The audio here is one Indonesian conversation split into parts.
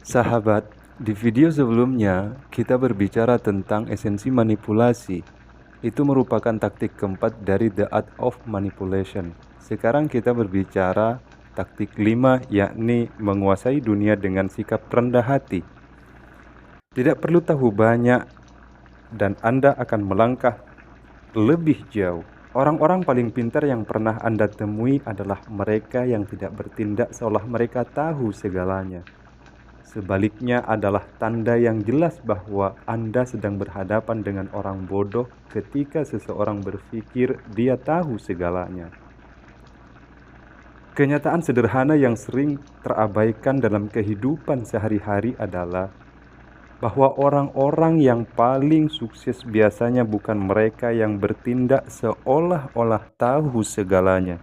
Sahabat, di video sebelumnya kita berbicara tentang esensi manipulasi. Itu merupakan taktik keempat dari The Art of Manipulation. Sekarang kita berbicara taktik 5, yakni menguasai dunia dengan sikap rendah hati. Tidak perlu tahu banyak dan Anda akan melangkah lebih jauh. Orang-orang paling pintar yang pernah Anda temui adalah mereka yang tidak bertindak seolah mereka tahu segalanya. Sebaliknya adalah tanda yang jelas bahwa Anda sedang berhadapan dengan orang bodoh ketika seseorang berpikir dia tahu segalanya. Kenyataan sederhana yang sering terabaikan dalam kehidupan sehari-hari adalah bahwa orang-orang yang paling sukses biasanya bukan mereka yang bertindak seolah-olah tahu segalanya.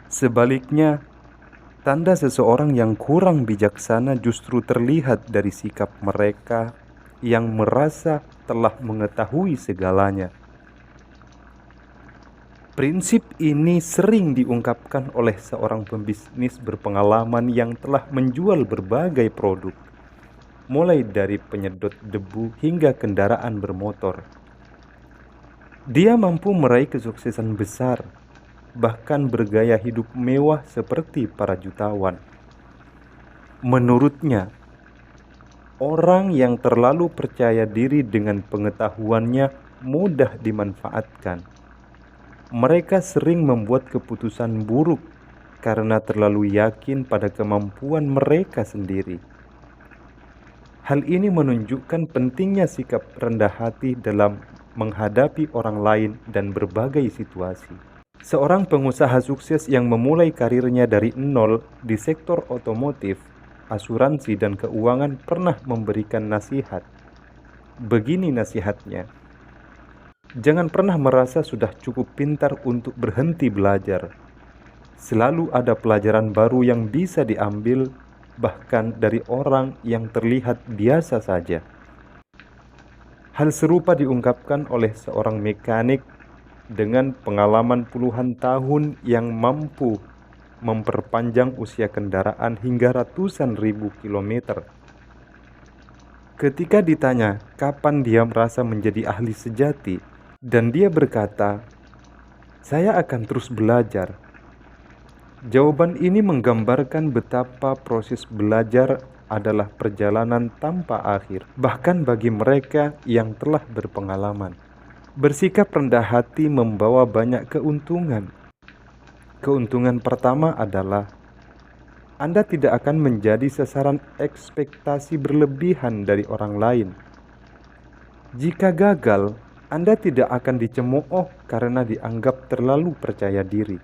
Sebaliknya, tanda seseorang yang kurang bijaksana justru terlihat dari sikap mereka yang merasa telah mengetahui segalanya. Prinsip ini sering diungkapkan oleh seorang pembisnis berpengalaman yang telah menjual berbagai produk, mulai dari penyedot debu hingga kendaraan bermotor. Dia mampu meraih kesuksesan besar, bahkan bergaya hidup mewah seperti para jutawan. Menurutnya, orang yang terlalu percaya diri dengan pengetahuannya mudah dimanfaatkan. Mereka sering membuat keputusan buruk karena terlalu yakin pada kemampuan mereka sendiri. Hal ini menunjukkan pentingnya sikap rendah hati dalam menghadapi orang lain dan berbagai situasi. Seorang pengusaha sukses yang memulai karirnya dari nol di sektor otomotif, asuransi, dan keuangan pernah memberikan nasihat. Begini nasihatnya, jangan pernah merasa sudah cukup pintar untuk berhenti belajar. Selalu ada pelajaran baru yang bisa diambil, bahkan dari orang yang terlihat biasa saja. Hal serupa diungkapkan oleh seorang mekanik dengan pengalaman puluhan tahun yang mampu memperpanjang usia kendaraan hingga ratusan ribu kilometer. Ketika ditanya kapan dia merasa menjadi ahli sejati, dan dia berkata, "Saya akan terus belajar." Jawaban ini menggambarkan betapa proses belajar adalah perjalanan tanpa akhir, bahkan bagi mereka yang telah berpengalaman. Bersikap rendah hati membawa banyak keuntungan. Keuntungan pertama adalah Anda tidak akan menjadi sasaran ekspektasi berlebihan dari orang lain. Jika gagal, Anda tidak akan dicemooh karena dianggap terlalu percaya diri.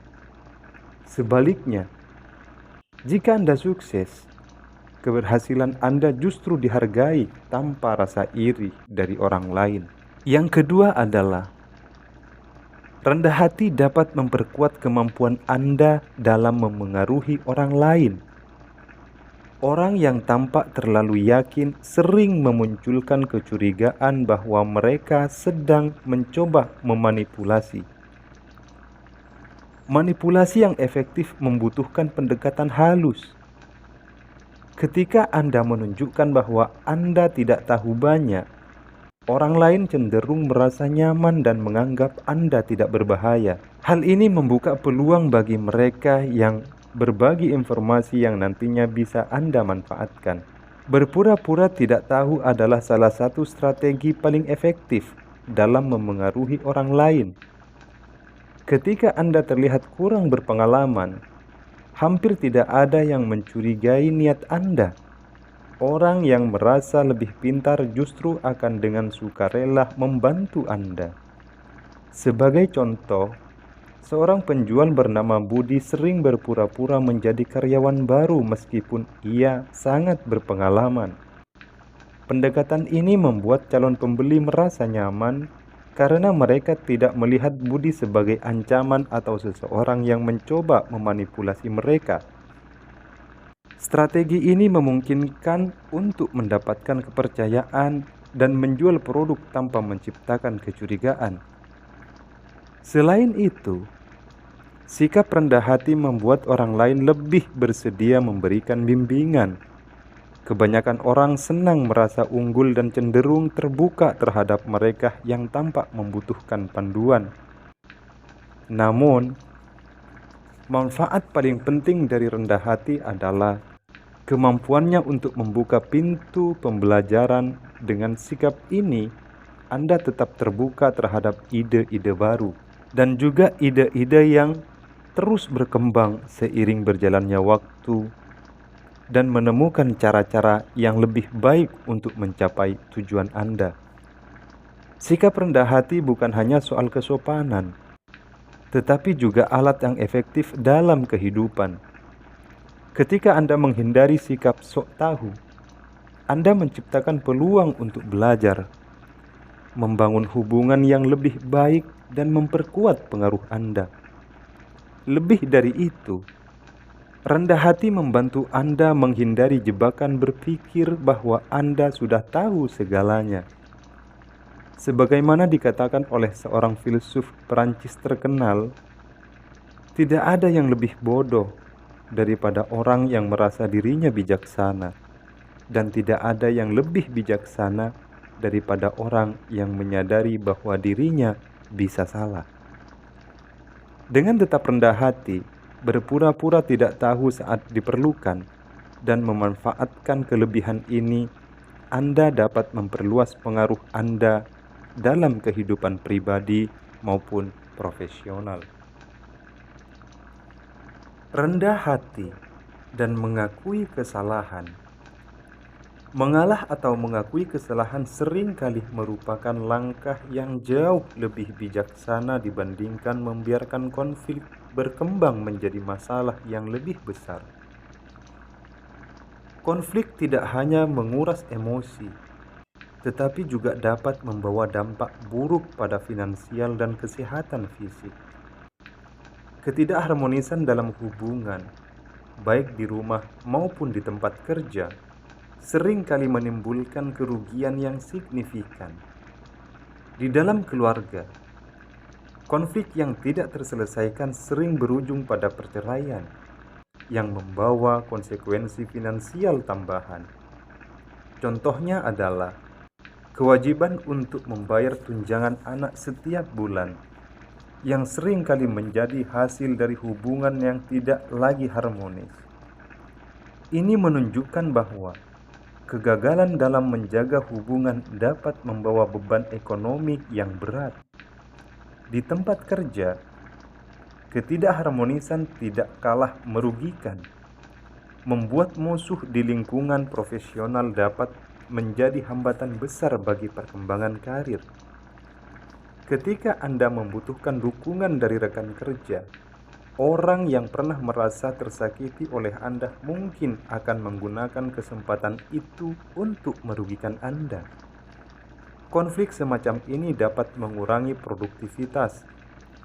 Sebaliknya, jika Anda sukses, keberhasilan Anda justru dihargai tanpa rasa iri dari orang lain. Yang kedua adalah rendah hati dapat memperkuat kemampuan Anda dalam memengaruhi orang lain. Orang yang tampak terlalu yakin sering memunculkan kecurigaan bahwa mereka sedang mencoba memanipulasi. Manipulasi yang efektif membutuhkan pendekatan halus. Ketika Anda menunjukkan bahwa Anda tidak tahu banyak, orang lain cenderung merasa nyaman dan menganggap Anda tidak berbahaya. Hal ini membuka peluang bagi mereka yang berbagi informasi yang nantinya bisa Anda manfaatkan. Berpura-pura tidak tahu adalah salah satu strategi paling efektif dalam memengaruhi orang lain. Ketika Anda terlihat kurang berpengalaman, hampir tidak ada yang mencurigai niat Anda. Orang yang merasa lebih pintar justru akan dengan sukarela membantu Anda. Sebagai contoh, seorang penjual bernama Budi sering berpura-pura menjadi karyawan baru meskipun ia sangat berpengalaman. Pendekatan ini membuat calon pembeli merasa nyaman karena mereka tidak melihat Budi sebagai ancaman atau seseorang yang mencoba memanipulasi mereka. Strategi ini memungkinkan untuk mendapatkan kepercayaan dan menjual produk tanpa menciptakan kecurigaan. Selain itu, sikap rendah hati membuat orang lain lebih bersedia memberikan bimbingan. Kebanyakan orang senang merasa unggul dan cenderung terbuka terhadap mereka yang tampak membutuhkan panduan. Namun, manfaat paling penting dari rendah hati adalah kemampuannya untuk membuka pintu pembelajaran. Dengan sikap ini, Anda tetap terbuka terhadap ide-ide baru dan juga ide-ide yang terus berkembang seiring berjalannya waktu dan menemukan cara-cara yang lebih baik untuk mencapai tujuan Anda. Sikap rendah hati bukan hanya soal kesopanan, tetapi juga alat yang efektif dalam kehidupan. Ketika Anda menghindari sikap sok tahu, Anda menciptakan peluang untuk belajar, membangun hubungan yang lebih baik, dan memperkuat pengaruh Anda. Lebih dari itu, rendah hati membantu Anda menghindari jebakan berpikir bahwa Anda sudah tahu segalanya. Sebagaimana dikatakan oleh seorang filsuf Perancis terkenal, tidak ada yang lebih bodoh daripada orang yang merasa dirinya bijaksana, dan tidak ada yang lebih bijaksana daripada orang yang menyadari bahwa dirinya bisa salah. Dengan tetap rendah hati, berpura-pura tidak tahu saat diperlukan, dan memanfaatkan kelebihan ini, Anda dapat memperluas pengaruh Anda dalam kehidupan pribadi maupun profesional. Rendah hati dan mengakui kesalahan. Mengalah atau mengakui kesalahan seringkali merupakan langkah yang jauh lebih bijaksana dibandingkan membiarkan konflik berkembang menjadi masalah yang lebih besar. Konflik tidak hanya menguras emosi, tetapi juga dapat membawa dampak buruk pada finansial dan kesehatan fisik. Ketidakharmonisan dalam hubungan, baik di rumah maupun di tempat kerja, sering kali menimbulkan kerugian yang signifikan. Di dalam keluarga, konflik yang tidak terselesaikan sering berujung pada perceraian, yang membawa konsekuensi finansial tambahan. Contohnya adalah kewajiban untuk membayar tunjangan anak setiap bulan, yang sering kali menjadi hasil dari hubungan yang tidak lagi harmonis. Ini menunjukkan bahwa kegagalan dalam menjaga hubungan dapat membawa beban ekonomi yang berat. Di tempat kerja, ketidakharmonisan tidak kalah merugikan. Membuat musuh di lingkungan profesional dapat menjadi hambatan besar bagi perkembangan karir. Ketika Anda membutuhkan dukungan dari rekan kerja, orang yang pernah merasa tersakiti oleh Anda mungkin akan menggunakan kesempatan itu untuk merugikan Anda. Konflik semacam ini dapat mengurangi produktivitas,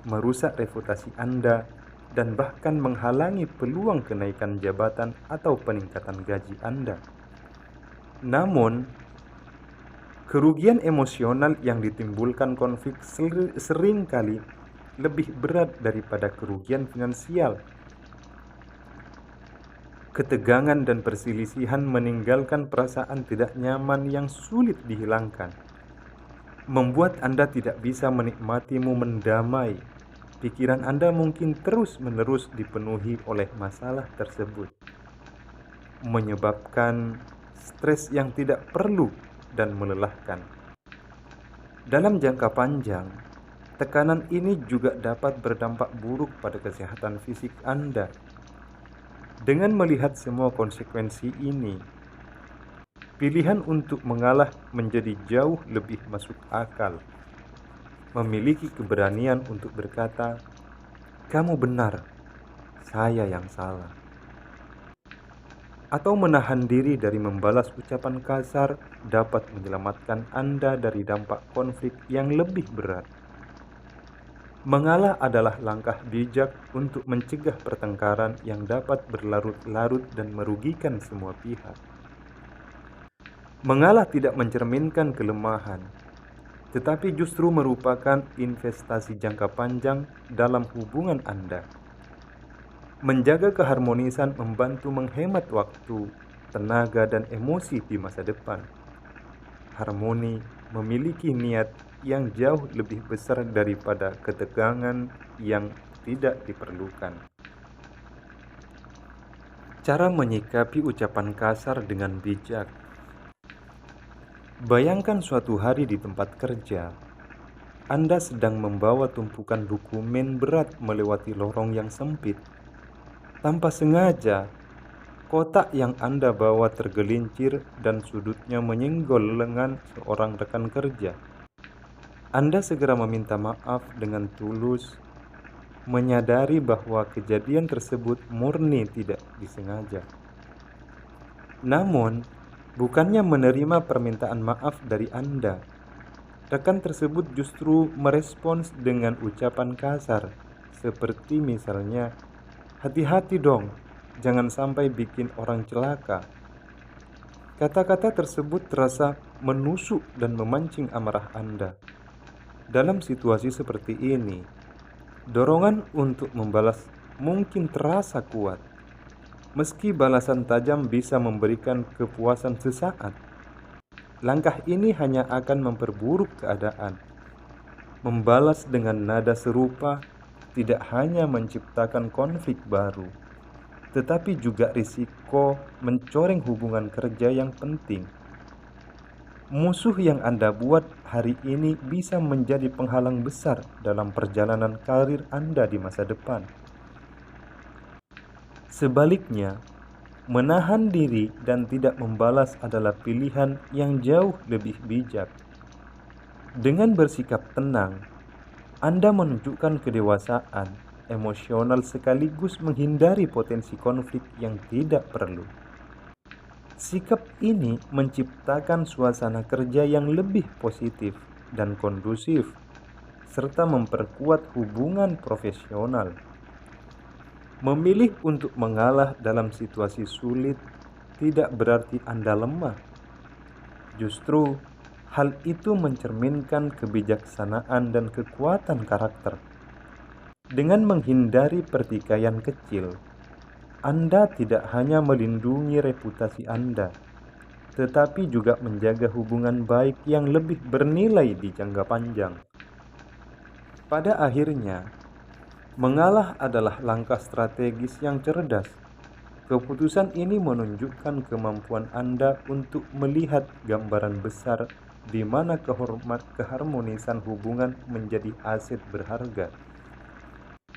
merusak reputasi Anda, dan bahkan menghalangi peluang kenaikan jabatan atau peningkatan gaji Anda. Namun, kerugian emosional yang ditimbulkan konflik seringkali lebih berat daripada kerugian finansial. Ketegangan dan perselisihan meninggalkan perasaan tidak nyaman yang sulit dihilangkan, membuat Anda tidak bisa menikmati momen damai. Pikiran Anda mungkin terus-menerus dipenuhi oleh masalah tersebut, menyebabkan stres yang tidak perlu dan melelahkan. Dalam jangka panjang, tekanan ini juga dapat berdampak buruk pada kesehatan fisik Anda. Dengan melihat semua konsekuensi ini, pilihan untuk mengalah menjadi jauh lebih masuk akal. Memiliki keberanian untuk berkata, "Kamu benar, saya yang salah." Atau menahan diri dari membalas ucapan kasar dapat menyelamatkan Anda dari dampak konflik yang lebih berat. Mengalah adalah langkah bijak untuk mencegah pertengkaran yang dapat berlarut-larut dan merugikan semua pihak. Mengalah tidak mencerminkan kelemahan, tetapi justru merupakan investasi jangka panjang dalam hubungan Anda. Menjaga keharmonisan membantu menghemat waktu, tenaga, dan emosi di masa depan. Harmoni memiliki niat yang jauh lebih besar daripada ketegangan yang tidak diperlukan. Cara menyikapi ucapan kasar dengan bijak. Bayangkan suatu hari di tempat kerja, Anda sedang membawa tumpukan dokumen berat melewati lorong yang sempit. Tanpa sengaja, kotak yang Anda bawa tergelincir dan sudutnya menyenggol lengan seorang rekan kerja. Anda segera meminta maaf dengan tulus, menyadari bahwa kejadian tersebut murni tidak disengaja. Namun, bukannya menerima permintaan maaf dari Anda, rekan tersebut justru merespons dengan ucapan kasar, seperti misalnya, "Hati-hati dong, jangan sampai bikin orang celaka." Kata-kata tersebut terasa menusuk dan memancing amarah Anda. Dalam situasi seperti ini, dorongan untuk membalas mungkin terasa kuat. Meski balasan tajam bisa memberikan kepuasan sesaat, langkah ini hanya akan memperburuk keadaan. Membalas dengan nada serupa tidak hanya menciptakan konflik baru, tetapi juga risiko mencoreng hubungan kerja yang penting. Musuh yang Anda buat hari ini bisa menjadi penghalang besar dalam perjalanan karir Anda di masa depan. Sebaliknya, menahan diri dan tidak membalas adalah pilihan yang jauh lebih bijak. Dengan bersikap tenang, Anda menunjukkan kedewasaan emosional sekaligus menghindari potensi konflik yang tidak perlu. Sikap ini menciptakan suasana kerja yang lebih positif dan kondusif, serta memperkuat hubungan profesional. Memilih untuk mengalah dalam situasi sulit tidak berarti Anda lemah. Justru, hal itu mencerminkan kebijaksanaan dan kekuatan karakter. Dengan menghindari pertikaian kecil, Anda tidak hanya melindungi reputasi Anda, tetapi juga menjaga hubungan baik yang lebih bernilai di jangka panjang. Pada akhirnya, mengalah adalah langkah strategis yang cerdas. Keputusan ini menunjukkan kemampuan Anda untuk melihat gambaran besar di mana keharmonisan hubungan menjadi aset berharga.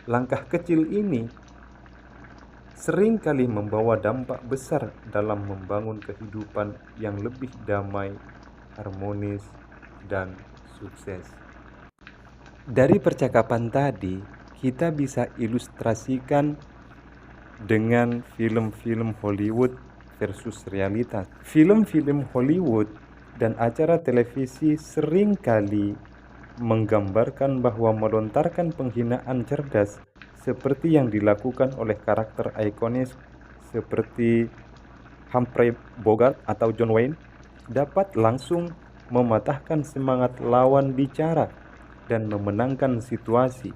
Langkah kecil ini sering kali membawa dampak besar dalam membangun kehidupan yang lebih damai, harmonis, dan sukses. Dari percakapan tadi, kita bisa ilustrasikan dengan film-film Hollywood versus realitas. Film-film Hollywood dan acara televisi sering kali menggambarkan bahwa melontarkan penghinaan cerdas seperti yang dilakukan oleh karakter ikonis seperti Humphrey Bogart atau John Wayne dapat langsung mematahkan semangat lawan bicara dan memenangkan situasi.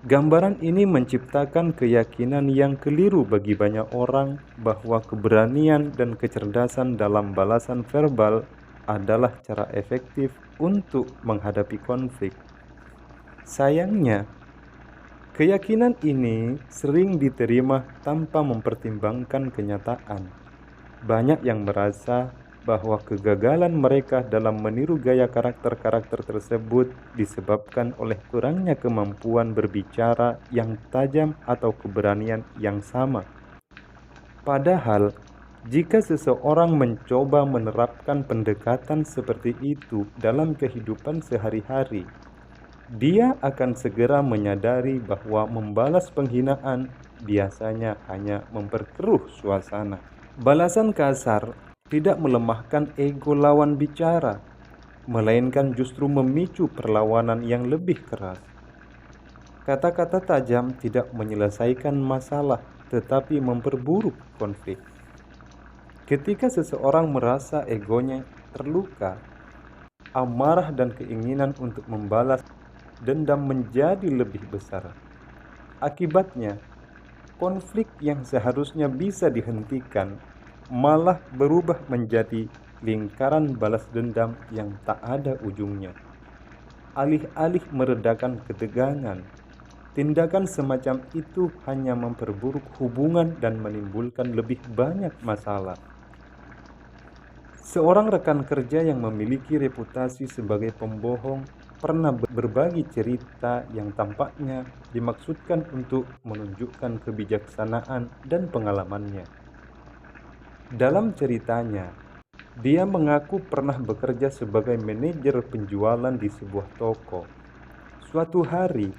Gambaran ini menciptakan keyakinan yang keliru bagi banyak orang bahwa keberanian dan kecerdasan dalam balasan verbal adalah cara efektif untuk menghadapi konflik. Sayangnya, keyakinan ini sering diterima tanpa mempertimbangkan kenyataan. Banyak yang merasa bahwa kegagalan mereka dalam meniru gaya karakter-karakter tersebut disebabkan oleh kurangnya kemampuan berbicara yang tajam atau keberanian yang sama. Padahal, jika seseorang mencoba menerapkan pendekatan seperti itu dalam kehidupan sehari-hari, dia akan segera menyadari bahwa membalas penghinaan biasanya hanya memperkeruh suasana. Balasan kasar tidak melemahkan ego lawan bicara, melainkan justru memicu perlawanan yang lebih keras. Kata-kata tajam tidak menyelesaikan masalah, tetapi memperburuk konflik. Ketika seseorang merasa egonya terluka, amarah dan keinginan untuk membalas dendam menjadi lebih besar. Akibatnya, konflik yang seharusnya bisa dihentikan malah berubah menjadi lingkaran balas dendam yang tak ada ujungnya. Alih-alih meredakan ketegangan, tindakan semacam itu hanya memperburuk hubungan dan menimbulkan lebih banyak masalah. Seorang rekan kerja yang memiliki reputasi sebagai pembohong pernah berbagi cerita yang tampaknya dimaksudkan untuk menunjukkan kebijaksanaan dan pengalamannya. Dalam ceritanya, dia mengaku pernah bekerja sebagai manajer penjualan di sebuah toko. Suatu hari,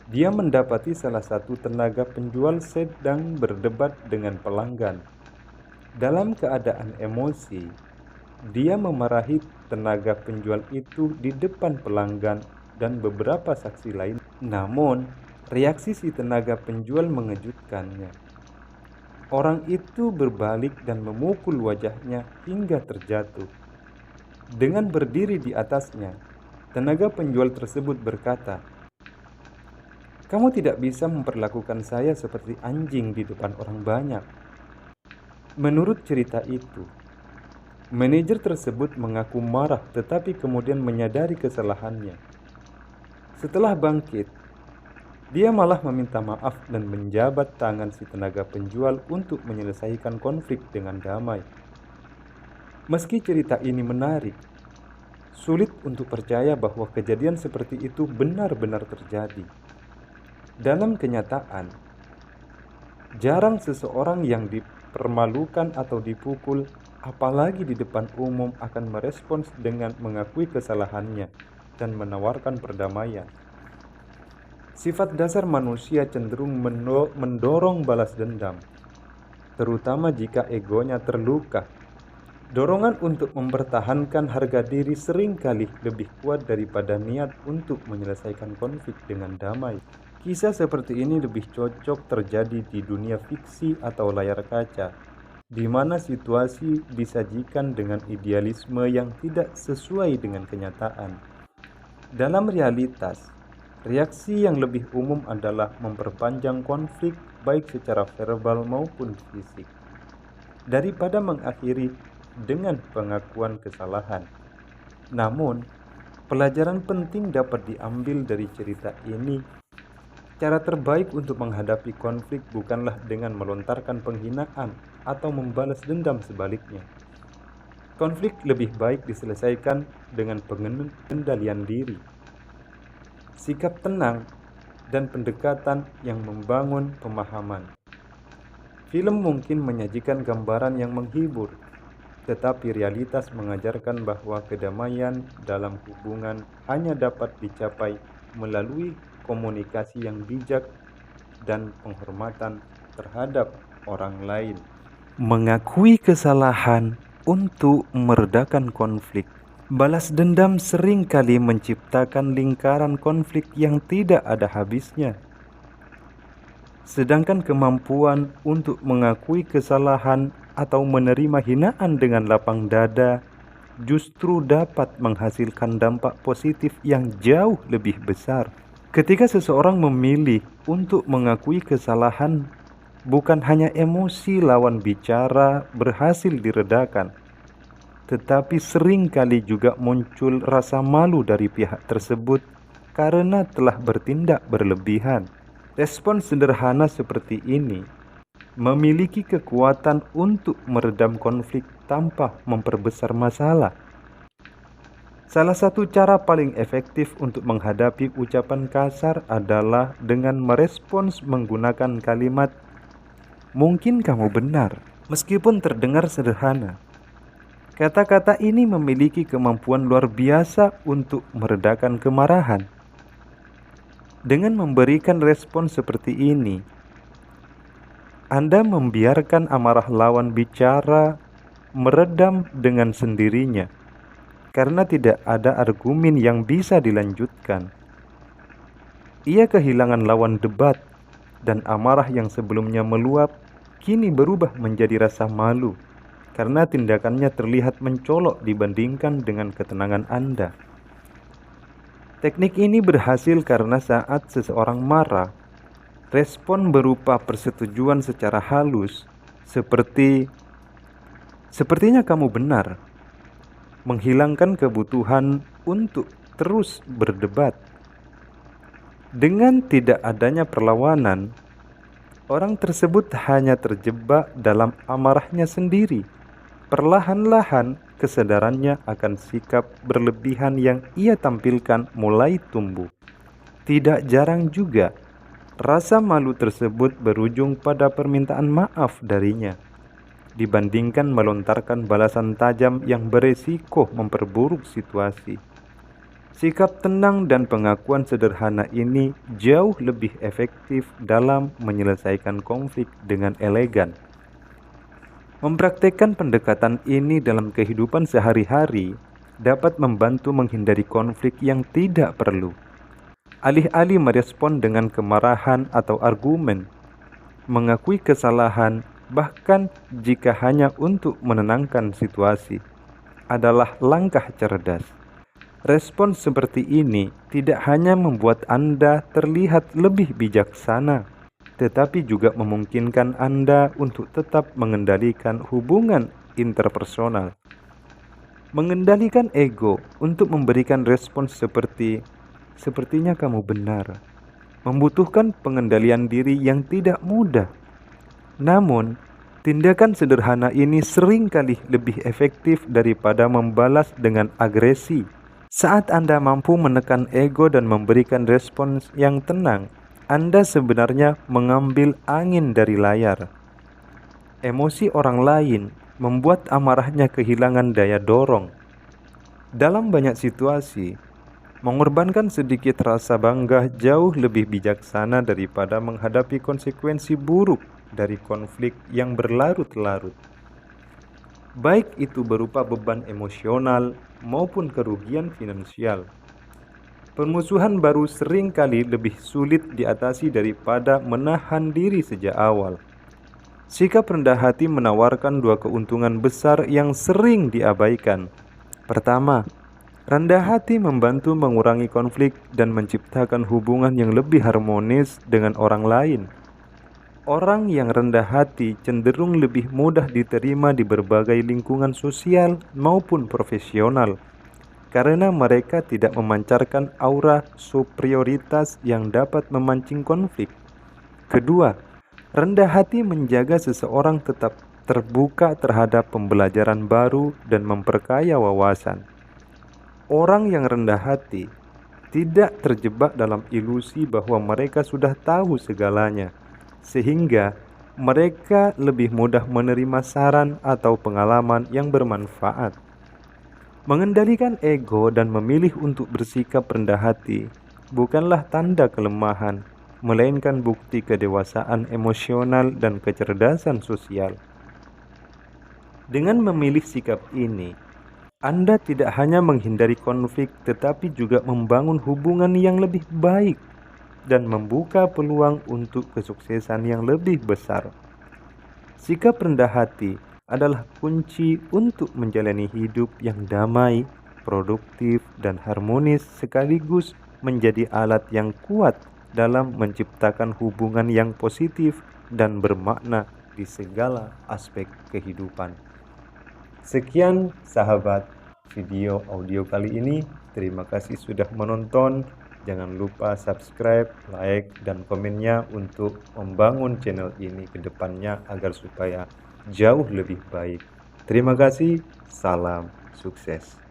dia mendapati salah satu tenaga penjual sedang berdebat dengan pelanggan. Dalam keadaan emosi, dia memarahi tenaga penjual itu di depan pelanggan dan beberapa saksi lain. Namun, reaksi si tenaga penjual mengejutkannya. Orang itu berbalik dan memukul wajahnya hingga terjatuh. Dengan berdiri di atasnya, tenaga penjual tersebut berkata, "Kamu tidak bisa memperlakukan saya seperti anjing di depan orang banyak." Menurut cerita itu, manajer tersebut mengaku marah tetapi kemudian menyadari kesalahannya. Setelah bangkit, dia malah meminta maaf dan menjabat tangan si tenaga penjual untuk menyelesaikan konflik dengan damai. Meski cerita ini menarik, sulit untuk percaya bahwa kejadian seperti itu benar-benar terjadi. Dalam kenyataan, jarang seseorang yang dipermalukan atau dipukul, apalagi di depan umum, akan merespons dengan mengakui kesalahannya dan menawarkan perdamaian. Sifat dasar manusia cenderung mendorong balas dendam, terutama jika egonya terluka. Dorongan untuk mempertahankan harga diri seringkali lebih kuat daripada niat untuk menyelesaikan konflik dengan damai. Kisah seperti ini lebih cocok terjadi di dunia fiksi atau layar kaca, di mana situasi disajikan dengan idealisme yang tidak sesuai dengan kenyataan. Dalam realitas, reaksi yang lebih umum adalah memperpanjang konflik baik secara verbal maupun fisik, daripada mengakhiri dengan pengakuan kesalahan. Namun, pelajaran penting dapat diambil dari cerita ini. Cara terbaik untuk menghadapi konflik bukanlah dengan melontarkan penghinaan atau membalas dendam sebaliknya. Konflik lebih baik diselesaikan dengan pengendalian diri, sikap tenang, dan pendekatan yang membangun pemahaman. Film mungkin menyajikan gambaran yang menghibur, tetapi realitas mengajarkan bahwa kedamaian dalam hubungan hanya dapat dicapai melalui komunikasi yang bijak dan penghormatan terhadap orang lain. Mengakui kesalahan untuk meredakan konflik. Balas dendam seringkali menciptakan lingkaran konflik yang tidak ada habisnya. Sedangkan kemampuan untuk mengakui kesalahan atau menerima hinaan dengan lapang dada justru dapat menghasilkan dampak positif yang jauh lebih besar. Ketika seseorang memilih untuk mengakui kesalahan, bukan hanya emosi lawan bicara berhasil diredakan, tetapi seringkali juga muncul rasa malu dari pihak tersebut karena telah bertindak berlebihan. Respon sederhana seperti ini memiliki kekuatan untuk meredam konflik tanpa memperbesar masalah. Salah satu cara paling efektif untuk menghadapi ucapan kasar adalah dengan merespons menggunakan kalimat, "Mungkin kamu benar," meskipun terdengar sederhana. Kata-kata ini memiliki kemampuan luar biasa untuk meredakan kemarahan. Dengan memberikan respon seperti ini, Anda membiarkan amarah lawan bicara meredam dengan sendirinya, karena tidak ada argumen yang bisa dilanjutkan. Ia kehilangan lawan debat, dan amarah yang sebelumnya meluap kini berubah menjadi rasa malu, karena tindakannya terlihat mencolok dibandingkan dengan ketenangan Anda. Teknik ini berhasil karena saat seseorang marah, respon berupa persetujuan secara halus, seperti Sepertinya kamu benar. Menghilangkan kebutuhan untuk terus berdebat. Dengan tidak adanya perlawanan, orang tersebut hanya terjebak dalam amarahnya sendiri. Perlahan-lahan kesadarannya akan sikap berlebihan yang ia tampilkan mulai tumbuh. Tidak jarang juga rasa malu tersebut berujung pada permintaan maaf darinya, dibandingkan melontarkan balasan tajam yang beresiko memperburuk situasi. Sikap tenang dan pengakuan sederhana ini jauh lebih efektif dalam menyelesaikan konflik dengan elegan. Mempraktekkan pendekatan ini dalam kehidupan sehari-hari dapat membantu menghindari konflik yang tidak perlu. Alih-alih merespon dengan kemarahan atau argumen, mengakui kesalahan, bahkan jika hanya untuk menenangkan situasi, adalah langkah cerdas. Respon seperti ini tidak hanya membuat Anda terlihat lebih bijaksana, tetapi juga memungkinkan Anda untuk tetap mengendalikan hubungan interpersonal. Mengendalikan ego untuk memberikan respons sepertinya kamu benar, membutuhkan pengendalian diri yang tidak mudah. Namun, tindakan sederhana ini seringkali lebih efektif daripada membalas dengan agresi. Saat Anda mampu menekan ego dan memberikan respons yang tenang, Anda sebenarnya mengambil angin dari layar. Emosi orang lain membuat amarahnya kehilangan daya dorong. Dalam banyak situasi, mengorbankan sedikit rasa bangga jauh lebih bijaksana daripada menghadapi konsekuensi buruk dari konflik yang berlarut-larut. Baik itu berupa beban emosional maupun kerugian finansial. Permusuhan baru sering kali lebih sulit diatasi daripada menahan diri sejak awal. Sikap rendah hati menawarkan dua keuntungan besar yang sering diabaikan. Pertama, rendah hati membantu mengurangi konflik dan menciptakan hubungan yang lebih harmonis dengan orang lain. Orang yang rendah hati cenderung lebih mudah diterima di berbagai lingkungan sosial maupun profesional karena mereka tidak memancarkan aura superioritas yang dapat memancing konflik. Kedua, rendah hati menjaga seseorang tetap terbuka terhadap pembelajaran baru dan memperkaya wawasan. Orang yang rendah hati tidak terjebak dalam ilusi bahwa mereka sudah tahu segalanya, sehingga mereka lebih mudah menerima saran atau pengalaman yang bermanfaat. Mengendalikan ego dan memilih untuk bersikap rendah hati bukanlah tanda kelemahan, melainkan bukti kedewasaan emosional dan kecerdasan sosial. Dengan memilih sikap ini, Anda tidak hanya menghindari konflik tetapi juga membangun hubungan yang lebih baik dan membuka peluang untuk kesuksesan yang lebih besar. Sikap rendah hati adalah kunci untuk menjalani hidup yang damai, produktif, dan harmonis, sekaligus menjadi alat yang kuat dalam menciptakan hubungan yang positif dan bermakna di segala aspek kehidupan. Sekian sahabat video audio kali ini. Terima kasih sudah menonton. Jangan lupa subscribe, like, dan komennya untuk membangun channel ini ke depannya agar supaya jauh lebih baik. Terima kasih, salam sukses.